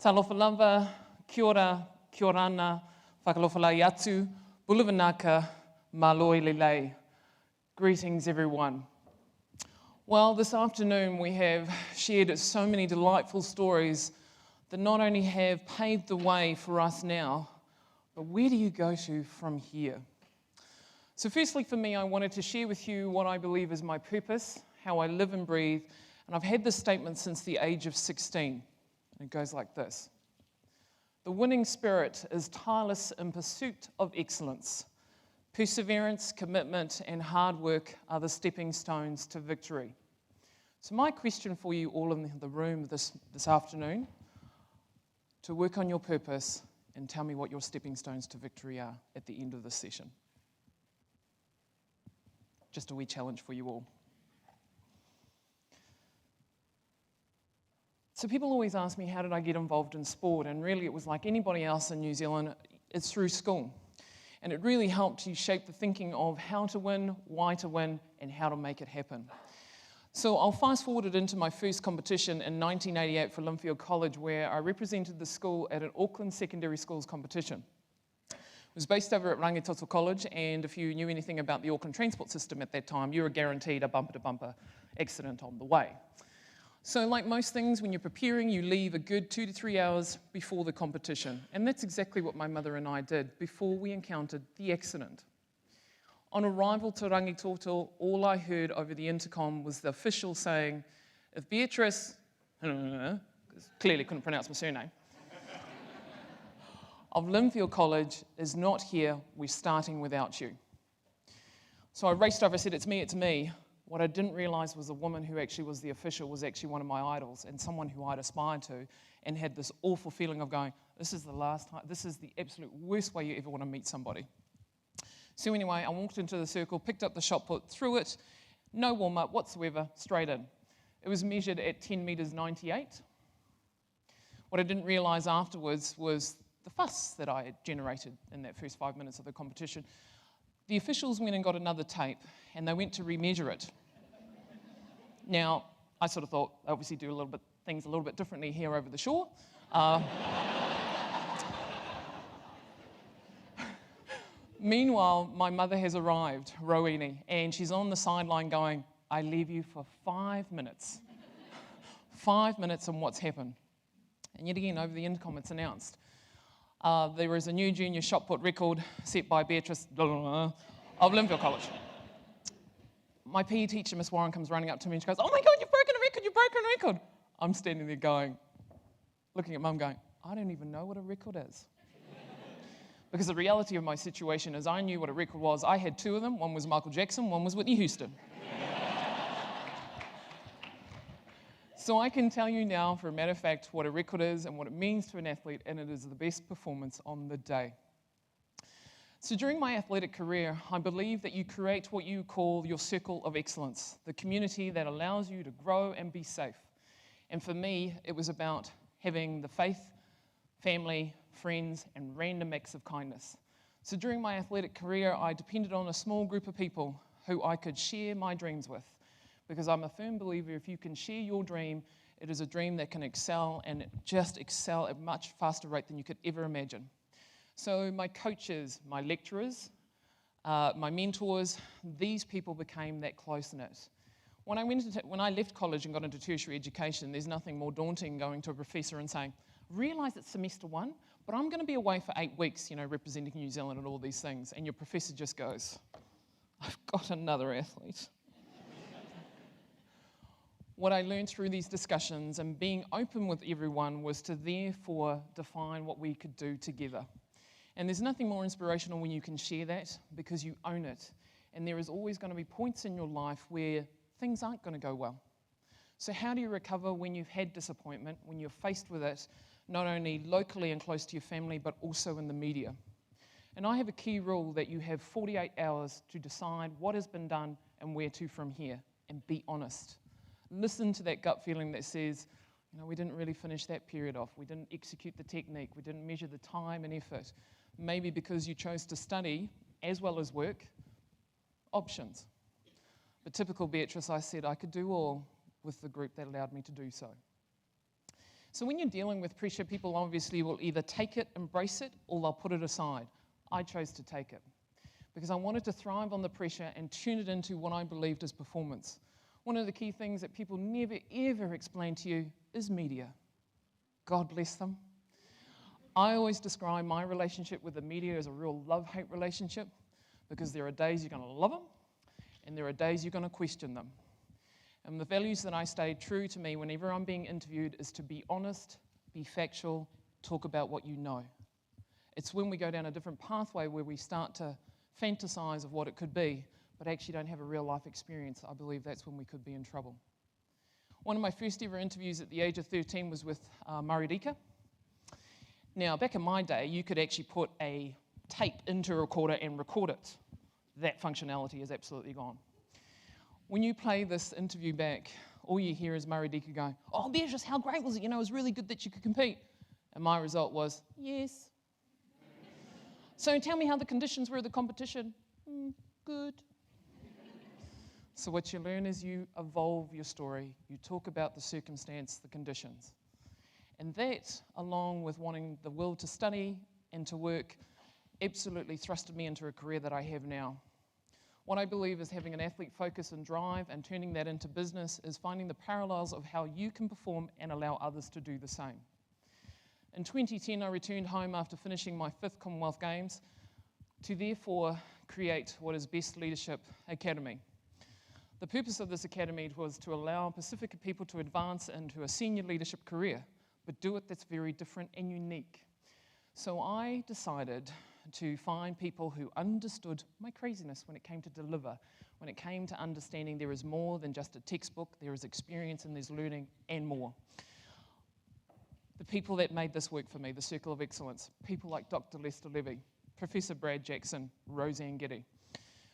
Talofa lava, kia ora, kia orana, whakalofa lai atu, bulavanaka, maloi lelei. Greetings, everyone. Well, this afternoon we have shared so many delightful stories that not only have paved the way for us now, but where do you go to from here? So firstly, for me, I wanted to share with you what I believe is my purpose, how I live and breathe, and I've had this statement since the age of 16. And it goes like this. The winning spirit is tireless in pursuit of excellence. Perseverance, commitment, and hard work are the stepping stones to victory. So my question for you all in the room this afternoon, to work on your purpose and tell me what your stepping stones to victory are at the end of this session. Just a wee challenge for you all. So people always ask me, how did I get involved in sport? And really it was like anybody else in New Zealand, it's through school. And it really helped you shape the thinking of how to win, why to win, and how to make it happen. So I'll fast forward it into my first competition in 1988 for Olympian College, where I represented the school at an Auckland secondary schools competition. It was based over at Rangitoto College, and if you knew anything about the Auckland transport system at that time, you were guaranteed a bumper-to-bumper accident on the way. So like most things, when you're preparing, you leave a good 2 to 3 hours before the competition. And that's exactly what my mother and I did before we encountered the accident. On arrival to Rangitoto, all I heard over the intercom was the official saying, if Beatrice, clearly couldn't pronounce my surname, of Linfield College is not here, we're starting without you. So I raced over, I said, it's me. What I didn't realise was the woman who actually was the official was actually one of my idols and someone who I'd aspired to and had this awful feeling of going, this is the last time, this is the absolute worst way you ever want to meet somebody. So anyway, I walked into the circle, picked up the shot put, threw it, no warm-up whatsoever, straight in. It was measured at 10 metres 98. What I didn't realise afterwards was the fuss that I had generated in that first 5 minutes of the competition. The officials went and got another tape, and they went to remeasure it. Now, I sort of thought, I obviously do things a little bit differently here over the shore. Meanwhile, my mother has arrived, Rowena, and she's on the sideline going, I leave you for 5 minutes. 5 minutes on what's happened. And yet again, over the intercom, it's announced. There is a new junior shot put record set by Beatrice of Linfield College. My PE teacher, Miss Warren, comes running up to me and she goes, oh my God, you've broken a record. I'm standing there going, looking at Mum going, I don't even know what a record is. Because the reality of my situation is I knew what a record was. I had 2 of them. One was Michael Jackson, one was Whitney Houston. So I can tell you now, for a matter of fact, what a record is and what it means to an athlete, and it is the best performance on the day. So during my athletic career, I believe that you create what you call your circle of excellence, the community that allows you to grow and be safe. And for me, it was about having the faith, family, friends, and random acts of kindness. So during my athletic career, I depended on a small group of people who I could share my dreams with. Because I'm a firm believer, if you can share your dream, it is a dream that can excel and just excel at a much faster rate than you could ever imagine. So my coaches, my lecturers, my mentors, these people became that close-knit. When I left college and got into tertiary education, there's nothing more daunting going to a professor and saying, realise it's semester 1, but I'm going to be away for 8 weeks, representing New Zealand and all these things. And your professor just goes, I've got another athlete. What I learned through these discussions and being open with everyone was to therefore define what we could do together. And there's nothing more inspirational when you can share that because you own it. And there is always going to be points in your life where things aren't going to go well. So how do you recover when you've had disappointment, when you're faced with it, not only locally and close to your family, but also in the media? And I have a key rule that you have 48 hours to decide what has been done and where to from here, and be honest. Listen to that gut feeling that says, we didn't really finish that period off. We didn't execute the technique. We didn't measure the time and effort. Maybe because you chose to study as well as work, options. But typical Beatrice, I said I could do all with the group that allowed me to do so. So when you're dealing with pressure, people obviously will either take it, embrace it, or they'll put it aside. I chose to take it because I wanted to thrive on the pressure and turn it into what I believed as performance. One of the key things that people never, ever explain to you is media. God bless them. I always describe my relationship with the media as a real love-hate relationship because there are days you're going to love them and there are days you're going to question them. And the values that I stayed true to me whenever I'm being interviewed is to be honest, be factual, talk about what you know. It's when we go down a different pathway where we start to fantasize of what it could be, but actually don't have a real life experience. I believe that's when we could be in trouble. One of my first ever interviews at the age of 13 was with Maridika. Now, back in my day, you could actually put a tape into a recorder and record it. That functionality is absolutely gone. When you play this interview back, all you hear is Maridika going, "Oh, Beatrice, how great was it? You know, it was really good that you could compete." And my result was, "Yes." "So tell me how the conditions were of the competition." "Good." So what you learn is you evolve your story. You talk about the circumstance, the conditions. And that, along with wanting the will to study and to work, absolutely thrusted me into a career that I have now. What I believe is having an athlete focus and drive and turning that into business is finding the parallels of how you can perform and allow others to do the same. In 2010, I returned home after finishing my 5th Commonwealth Games to therefore create what is Best Leadership Academy. The purpose of this academy was to allow Pasifika people to advance into a senior leadership career, but do it that's very different and unique. So I decided to find people who understood my craziness when it came to deliver, when it came to understanding there is more than just a textbook, there is experience and there's learning and more. The people that made this work for me, the Circle of Excellence, people like Dr. Lester Levy, Professor Brad Jackson, Roseanne Giddy.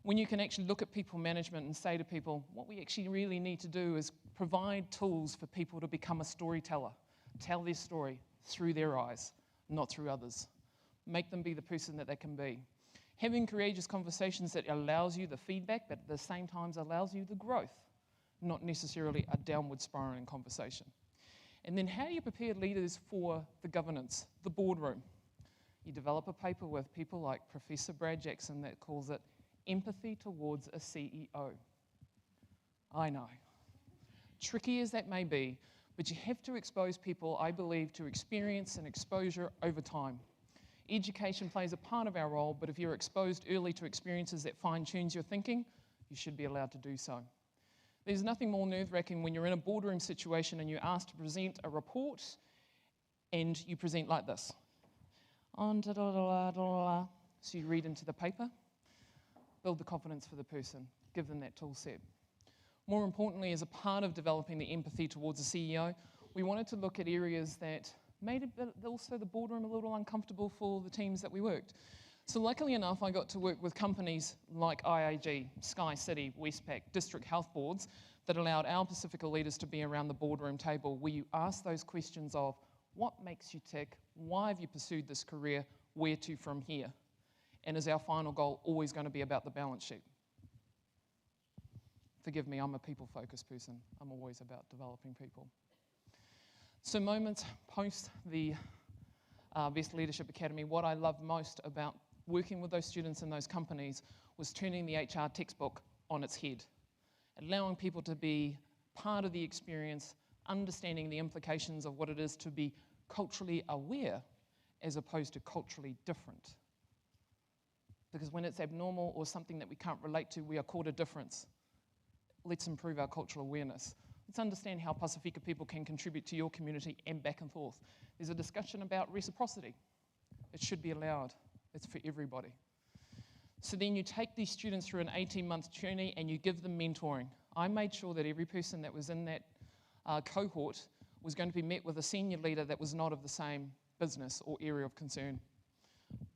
When you can actually look at people management and say to people, what we actually really need to do is provide tools for people to become a storyteller, tell their story through their eyes, not through others. Make them be the person that they can be. Having courageous conversations that allows you the feedback, but at the same time allows you the growth, not necessarily a downward spiraling conversation. And then how do you prepare leaders for the governance, the boardroom? You develop a paper with people like Professor Brad Jackson that calls it Empathy Towards a CEO. I know. Tricky as that may be, but you have to expose people, I believe, to experience and exposure over time. Education plays a part of our role, but if you're exposed early to experiences that fine-tunes your thinking, you should be allowed to do so. There's nothing more nerve-wracking when you're in a boardroom situation and you're asked to present a report and you present like this. So you read into the paper, build the confidence for the person, give them that tool set. More importantly, as a part of developing the empathy towards the CEO, we wanted to look at areas that made also the boardroom a little uncomfortable for the teams that we worked. So luckily enough, I got to work with companies like IAG, Sky City, Westpac, district health boards that allowed our Pasifika leaders to be around the boardroom table where you ask those questions of what makes you tick, why have you pursued this career, where to from here? And is our final goal always going to be about the balance sheet? Forgive me, I'm a people-focused person. I'm always about developing people. So moments post the Best Leadership Academy, what I loved most about working with those students in those companies was turning the HR textbook on its head, allowing people to be part of the experience, understanding the implications of what it is to be culturally aware as opposed to culturally different. Because when it's abnormal or something that we can't relate to, we are called a difference. Let's improve our cultural awareness. Let's understand how Pasifika people can contribute to your community and back and forth. There's a discussion about reciprocity. It should be allowed. It's for everybody. So then you take these students through an 18-month journey and you give them mentoring. I made sure that every person that was in that cohort was going to be met with a senior leader that was not of the same business or area of concern.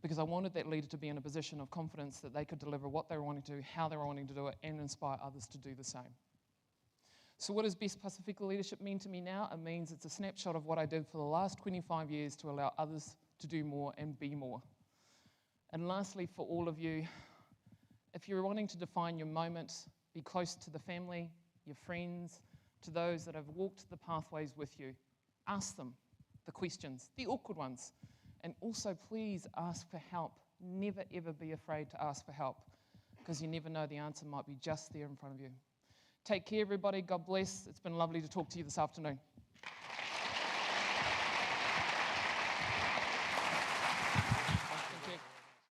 Because I wanted that leader to be in a position of confidence that they could deliver what they were wanting to do, how they were wanting to do it, and inspire others to do the same. So what does Best Pasifika Leadership mean to me now? It means it's a snapshot of what I did for the last 25 years to allow others to do more and be more. And lastly, for all of you, If you're wanting to define your moment, be close to the family, your friends, to those that have walked the pathways with you. Ask them the questions, the awkward ones. And also, please ask for help. Never, ever be afraid to ask for help, because you never know, the answer might be just there in front of you. Take care, everybody. God bless. It's been lovely to talk to you this afternoon.